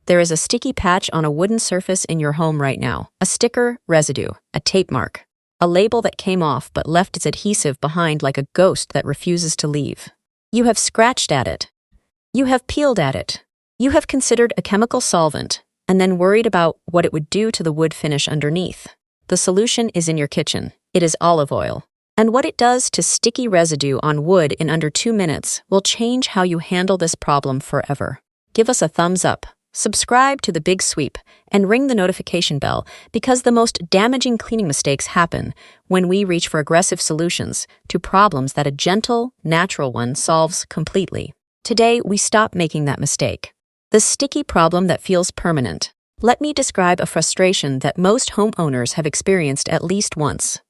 There is a sticky patch on a wooden surface in your home right now. A sticker, residue, a tape mark. A label that came off but left its adhesive behind like a ghost that refuses to leave. You have scratched at it. You have peeled at it. You have considered a chemical solvent and then worried about what it would do to the wood finish underneath. The solution is in your kitchen. It is olive oil. And what it does to sticky residue on wood in under 2 minutes will change how you handle this problem forever. Give us a thumbs up, subscribe to The Big Sweep, and ring the notification bell because the most damaging cleaning mistakes happen when we reach for aggressive solutions to problems that a gentle, natural one solves completely. Today, we stop making that mistake. The sticky problem that feels permanent. Let me describe a frustration that most homeowners have experienced at least once.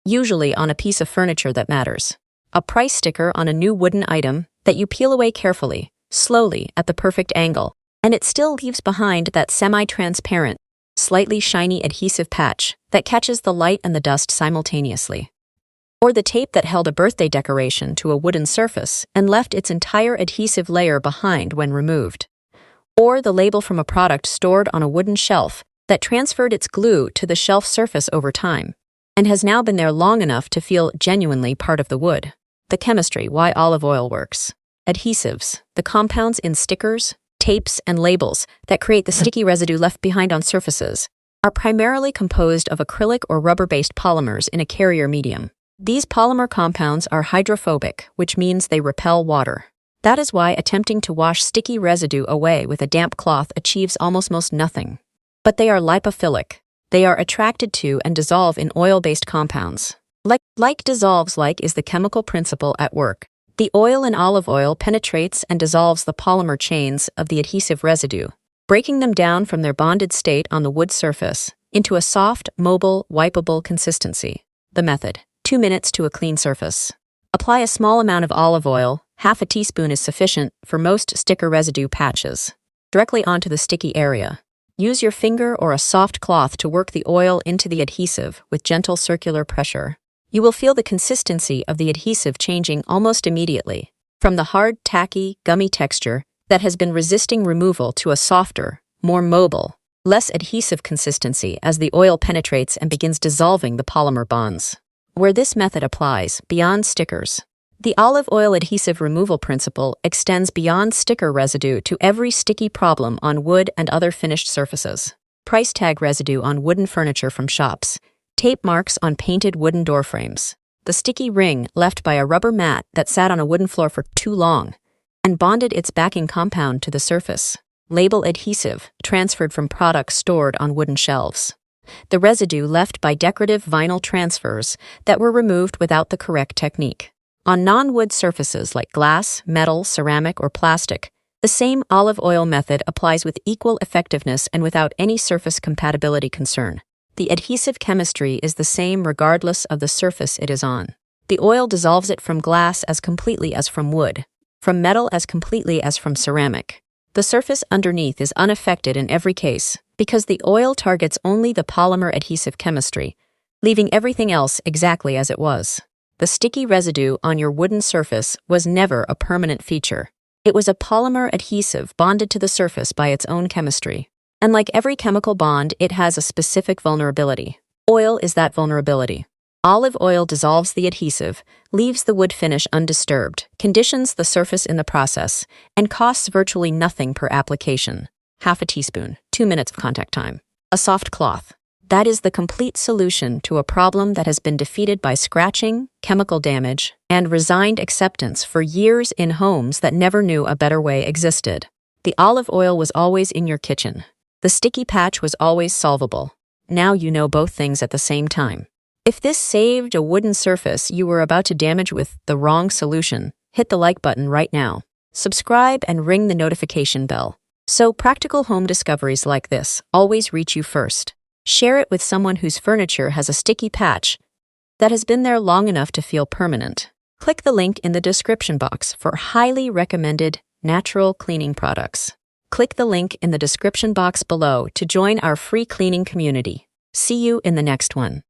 Usually on a piece of furniture that matters. A price sticker on a new wooden item that you peel away carefully, slowly, at the perfect angle, and it still leaves behind that semi-transparent, slightly shiny adhesive patch that catches the light and the dust simultaneously. Or the tape that held a birthday decoration to a wooden surface and left its entire adhesive layer behind when removed. Or the label from a product stored on a wooden shelf that transferred its glue to the shelf surface over time and has now been there long enough to feel genuinely part of the wood. The chemistry, why olive oil works. Adhesives, the compounds in stickers, tapes, and labels that create the sticky residue left behind on surfaces, are primarily composed of acrylic or rubber-based polymers in a carrier medium. These polymer compounds are hydrophobic, which means they repel water. That is why attempting to wash sticky residue away with a damp cloth achieves almost nothing. But they are lipophilic. They are attracted to and dissolve in oil-based compounds. Like dissolves like is the chemical principle at work. The oil in olive oil penetrates and dissolves the polymer chains of the adhesive residue, breaking them down from their bonded state on the wood surface into a soft, mobile, wipeable consistency. The method: 2 minutes to a clean surface. Apply a small amount of olive oil, half a teaspoon is sufficient for most sticker residue patches, directly onto the sticky area. Use your finger or a soft cloth to work the oil into the adhesive with gentle circular pressure. You will feel the consistency of the adhesive changing almost immediately, from the hard, tacky, gummy texture that has been resisting removal to a softer, more mobile, less adhesive consistency as the oil penetrates and begins dissolving the polymer bonds. Where this method applies, beyond stickers, the olive oil adhesive removal principle extends beyond sticker residue to every sticky problem on wood and other finished surfaces. Price tag residue on wooden furniture from shops. Tape marks on painted wooden door frames. The sticky ring left by a rubber mat that sat on a wooden floor for too long and bonded its backing compound to the surface. Label adhesive transferred from products stored on wooden shelves. The residue left by decorative vinyl transfers that were removed without the correct technique. On non-wood surfaces like glass, metal, ceramic, or plastic, the same olive oil method applies with equal effectiveness and without any surface compatibility concern. The adhesive chemistry is the same regardless of the surface it is on. The oil dissolves it from glass as completely as from wood, from metal as completely as from ceramic. The surface underneath is unaffected in every case because the oil targets only the polymer adhesive chemistry, leaving everything else exactly as it was. The sticky residue on your wooden surface was never a permanent feature. It was a polymer adhesive bonded to the surface by its own chemistry. And like every chemical bond, it has a specific vulnerability. Oil is that vulnerability. Olive oil dissolves the adhesive, leaves the wood finish undisturbed, conditions the surface in the process, and costs virtually nothing per application. Half a teaspoon, 2 minutes of contact time. A soft cloth. That is the complete solution to a problem that has been defeated by scratching, chemical damage, and resigned acceptance for years in homes that never knew a better way existed. The olive oil was always in your kitchen. The sticky patch was always solvable. Now you know both things at the same time. If this saved a wooden surface you were about to damage with the wrong solution, hit the like button right now. Subscribe and ring the notification bell, so practical home discoveries like this always reach you first. Share it with someone whose furniture has a sticky patch that has been there long enough to feel permanent. Click the link in the description box for highly recommended natural cleaning products. Click the link in the description box below to join our free cleaning community. See you in the next one.